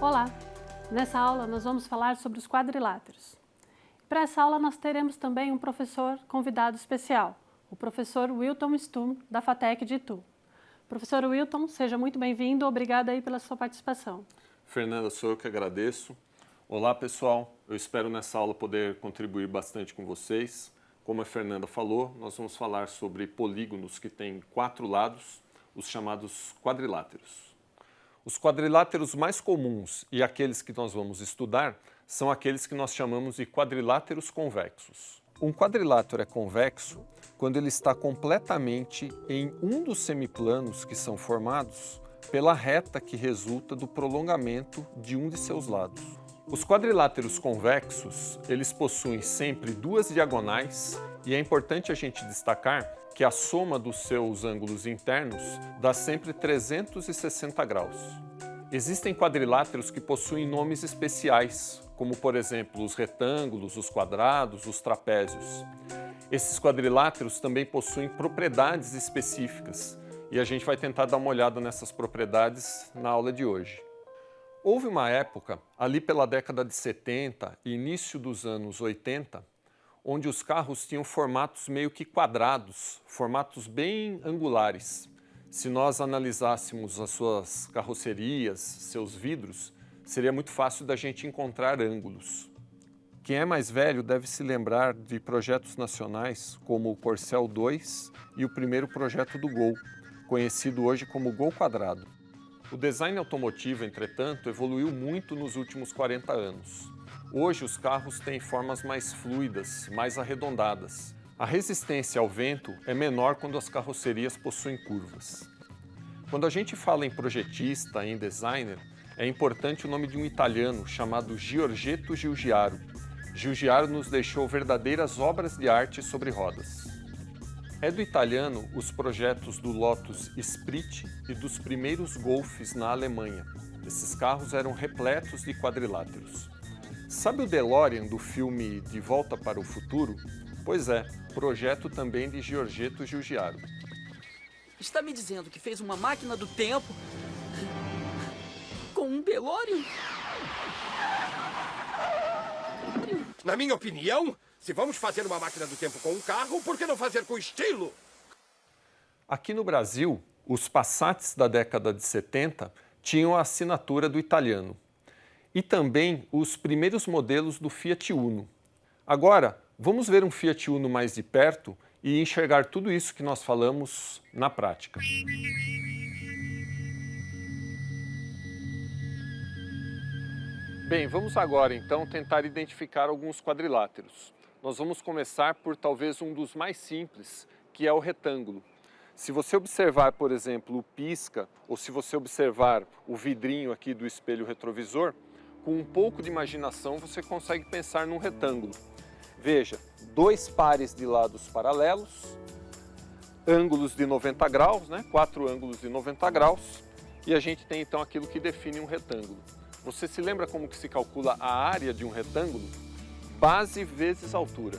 Olá! Nessa aula nós vamos falar sobre os quadriláteros. Para essa aula nós teremos também um professor convidado especial, o professor Wilton Stum, da FATEC de Itu. Professor Wilton, seja muito bem-vindo, obrigada aí pela sua participação. Fernanda, sou eu que agradeço. Olá pessoal, eu espero nessa aula poder contribuir bastante com vocês. Como a Fernanda falou, nós vamos falar sobre polígonos que têm 4 lados, os chamados quadriláteros. Os quadriláteros mais comuns e aqueles que nós vamos estudar são aqueles que nós chamamos de quadriláteros convexos. Um quadrilátero é convexo quando ele está completamente em um dos semiplanos que são formados pela reta que resulta do prolongamento de um de seus lados. Os quadriláteros convexos, eles possuem sempre 2 diagonais e é importante a gente destacar que a soma dos seus ângulos internos dá sempre 360 graus. Existem quadriláteros que possuem nomes especiais, como por exemplo os retângulos, os quadrados, os trapézios. Esses quadriláteros também possuem propriedades específicas e a gente vai tentar dar uma olhada nessas propriedades na aula de hoje. Houve uma época, ali pela década de 70 e início dos anos 80, onde os carros tinham formatos meio que quadrados, formatos bem angulares. Se nós analisássemos as suas carrocerias, seus vidros, seria muito fácil da gente encontrar ângulos. Quem é mais velho deve se lembrar de projetos nacionais como o Corcel 2 e o primeiro projeto do Gol, conhecido hoje como Gol Quadrado. O design automotivo, entretanto, evoluiu muito nos últimos 40 anos. Hoje os carros têm formas mais fluidas, mais arredondadas. A resistência ao vento é menor quando as carrocerias possuem curvas. Quando a gente fala em projetista, em designer, é importante o nome de um italiano chamado Giorgetto Giugiaro. Giugiaro nos deixou verdadeiras obras de arte sobre rodas. É do italiano os projetos do Lotus Esprit e dos primeiros Golfs na Alemanha. Esses carros eram repletos de quadriláteros. Sabe o DeLorean do filme De Volta para o Futuro? Pois é, projeto também de Giorgetto Giugiaro. Está me dizendo que fez uma máquina do tempo com um DeLorean? Na minha opinião, se vamos fazer uma máquina do tempo com um carro, por que não fazer com estilo? Aqui no Brasil, os Passats da década de 70 tinham a assinatura do italiano. E também os primeiros modelos do Fiat Uno. Agora, vamos ver um Fiat Uno mais de perto e enxergar tudo isso que nós falamos na prática. Bem, vamos agora então tentar identificar alguns quadriláteros. Nós vamos começar por talvez um dos mais simples, que é o retângulo. Se você observar, por exemplo, o pisca, ou se você observar o vidrinho aqui do espelho retrovisor, com um pouco de imaginação você consegue pensar num retângulo. Veja, 2 pares de lados paralelos, ângulos de 90 graus, 4 ângulos de 90 graus, e a gente tem então aquilo que define um retângulo. Você se lembra como que se calcula a área de um retângulo? Base vezes altura.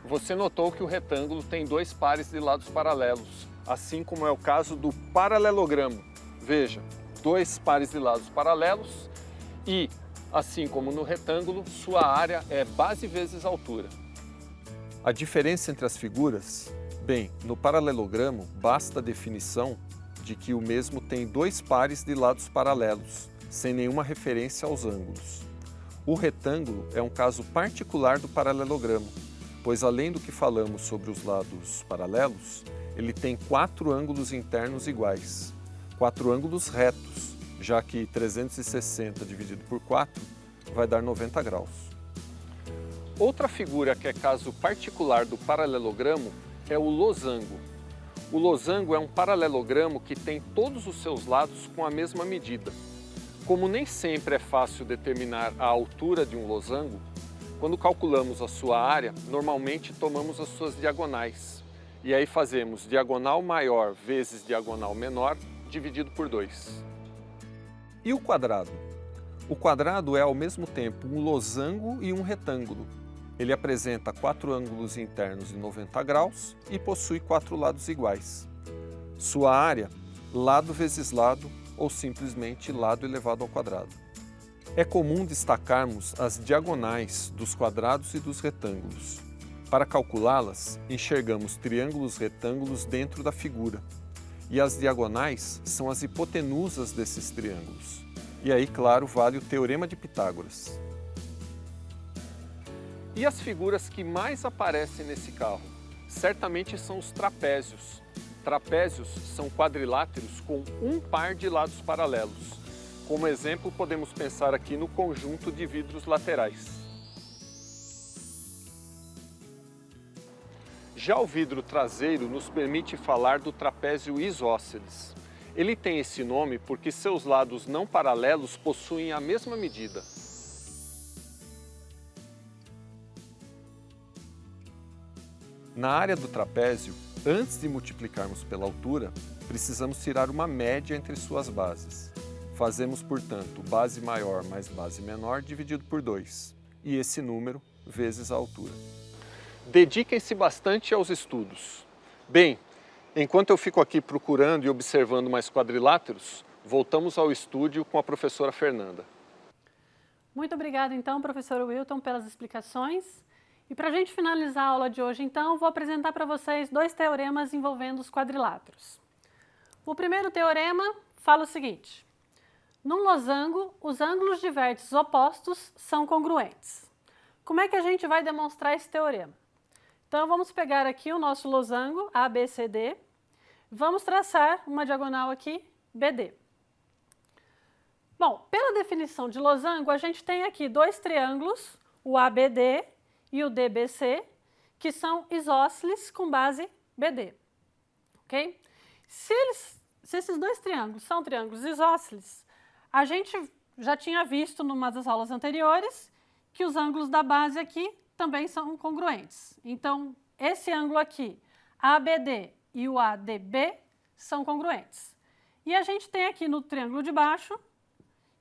Você notou que o retângulo tem 2 pares de lados paralelos, assim como é o caso do paralelogramo. Veja, 2 pares de lados paralelos e, assim como no retângulo, sua área é base vezes altura. A diferença entre as figuras? Bem, no paralelogramo basta a definição de que o mesmo tem 2 pares de lados paralelos, sem nenhuma referência aos ângulos. O retângulo é um caso particular do paralelogramo, pois além do que falamos sobre os lados paralelos, ele tem 4 ângulos internos iguais, 4 ângulos retos, já que 360 dividido por 4 vai dar 90 graus. Outra figura que é caso particular do paralelogramo é o losango. O losango é um paralelogramo que tem todos os seus lados com a mesma medida. Como nem sempre é fácil determinar a altura de um losango, quando calculamos a sua área, normalmente tomamos as suas diagonais. E aí fazemos diagonal maior vezes diagonal menor dividido por 2. E o quadrado? O quadrado é ao mesmo tempo um losango e um retângulo. Ele apresenta 4 ângulos internos de 90 graus e possui 4 lados iguais. Sua área, lado vezes lado, ou simplesmente lado elevado ao quadrado. É comum destacarmos as diagonais dos quadrados e dos retângulos. Para calculá-las, enxergamos triângulos retângulos dentro da figura. E as diagonais são as hipotenusas desses triângulos. E aí, claro, vale o Teorema de Pitágoras. E as figuras que mais aparecem nesse carro? Certamente são os trapézios. Trapézios são quadriláteros com um par de lados paralelos. Como exemplo, podemos pensar aqui no conjunto de vidros laterais. Já o vidro traseiro nos permite falar do trapézio isósceles. Ele tem esse nome porque seus lados não paralelos possuem a mesma medida. Na área do trapézio, antes de multiplicarmos pela altura, precisamos tirar uma média entre suas bases. Fazemos, portanto, base maior mais base menor dividido por 2, e esse número vezes a altura. Dediquem-se bastante aos estudos. Bem, enquanto eu fico aqui procurando e observando mais quadriláteros, voltamos ao estúdio com a professora Fernanda. Muito obrigada, então, professor Wilton, pelas explicações. E para a gente finalizar a aula de hoje, então, vou apresentar para vocês 2 teoremas envolvendo os quadriláteros. O primeiro teorema fala o seguinte: num losango, os ângulos de vértices opostos são congruentes. Como é que a gente vai demonstrar esse teorema? Então, vamos pegar aqui o nosso losango, ABCD, vamos traçar uma diagonal aqui, BD. Bom, pela definição de losango, a gente tem aqui 2 triângulos, o ABD e o DBC, que são isósceles com base BD. Ok? Se esses 2 triângulos são triângulos isósceles, a gente já tinha visto numa das aulas anteriores que os ângulos da base aqui também são congruentes. Então, esse ângulo aqui, ABD e o ADB, são congruentes. E a gente tem aqui no triângulo de baixo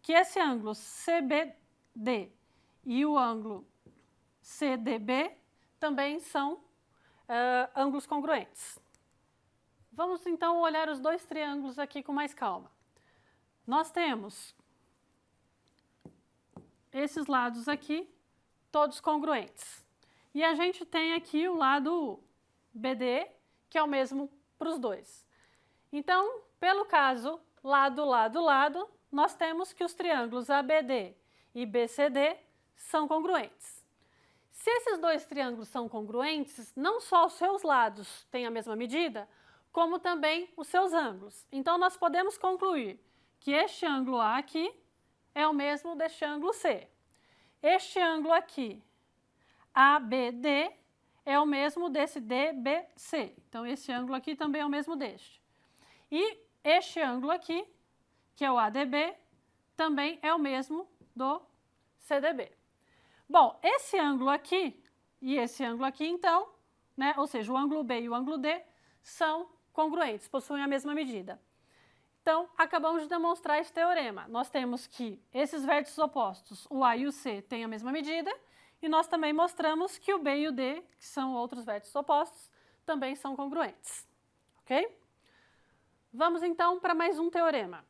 que esse ângulo CBD e o ângulo CDB também são ângulos congruentes. Vamos então olhar os 2 triângulos aqui com mais calma. Nós temos esses lados aqui, todos congruentes. E a gente tem aqui o lado BD, que é o mesmo para os 2. Então, pelo caso lado, lado, lado, nós temos que os triângulos ABD e BCD são congruentes. Se esses 2 triângulos são congruentes, não só os seus lados têm a mesma medida, como também os seus ângulos. Então, nós podemos concluir que este ângulo A aqui é o mesmo deste ângulo C. Este ângulo aqui, ABD, é o mesmo desse DBC. Então, esse ângulo aqui também é o mesmo deste. E este ângulo aqui, que é o ADB, também é o mesmo do CDB. Bom, esse ângulo aqui e esse ângulo aqui, então, né, ou seja, o ângulo B e o ângulo D são congruentes, possuem a mesma medida. Então, acabamos de demonstrar esse teorema. Nós temos que esses vértices opostos, o A e o C, têm a mesma medida, e nós também mostramos que o B e o D, que são outros vértices opostos, também são congruentes. Ok? Vamos então para mais um teorema.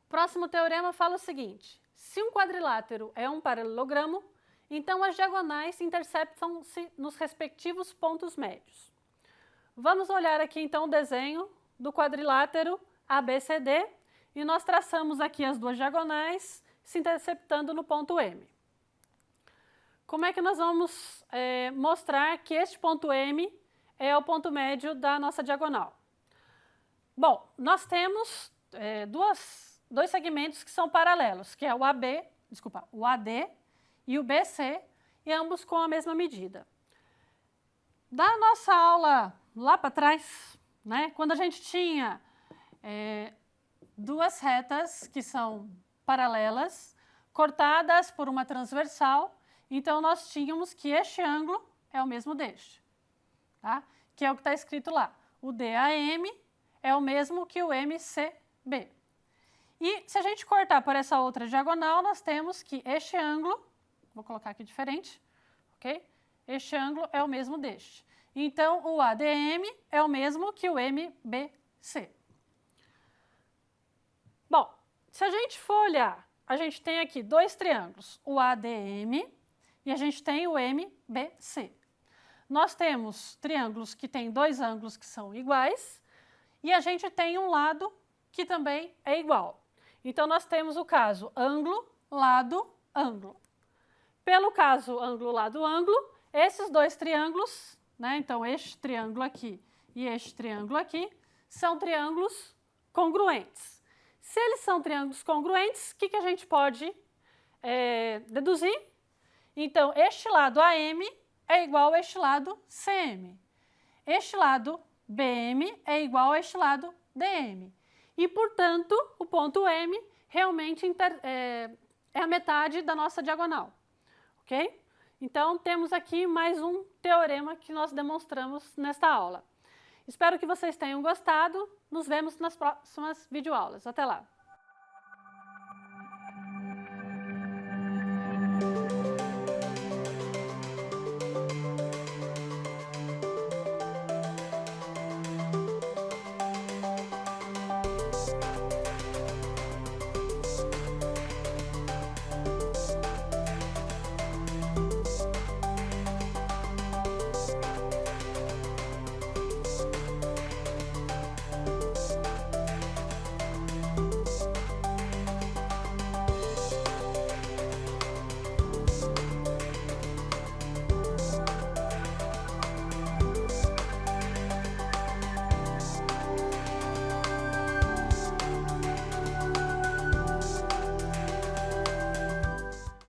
O próximo teorema fala o seguinte: se um quadrilátero é um paralelogramo, então as diagonais interceptam-se nos respectivos pontos médios. Vamos olhar aqui então o desenho do quadrilátero ABCD e nós traçamos aqui as 2 diagonais se interceptando no ponto M. Como é que nós vamos mostrar que este ponto M é o ponto médio da nossa diagonal? Bom, nós temos 2 segmentos que são paralelos, que é o AD e o BC, e ambos com a mesma medida. Da nossa aula lá para trás, né, quando a gente tinha 2 retas que são paralelas, cortadas por uma transversal, então nós tínhamos que este ângulo é o mesmo deste, tá? Que é o que está escrito lá. O DAM é o mesmo que o MCB. E se a gente cortar por essa outra diagonal, nós temos que este ângulo, vou colocar aqui diferente, ok? Este ângulo é o mesmo deste. Então, o ADM é o mesmo que o MBC. Bom, se a gente for olhar a gente tem aqui dois triângulos, o ADM e a gente tem o MBC. Nós temos triângulos que têm dois ângulos que são iguais e a gente tem um lado que também é igual. Então, nós temos o caso ângulo, lado, ângulo. Pelo caso ângulo, lado, ângulo, esses dois triângulos, né, então este triângulo aqui e este triângulo aqui, são triângulos congruentes. Se eles são triângulos congruentes, o que a gente pode deduzir? Então, este lado AM é igual a este lado CM. Este lado BM é igual a este lado DM. E, portanto, o ponto M realmente é a metade da nossa diagonal. Ok? Então, temos aqui mais um teorema que nós demonstramos nesta aula. Espero que vocês tenham gostado. Nos vemos nas próximas videoaulas. Até lá!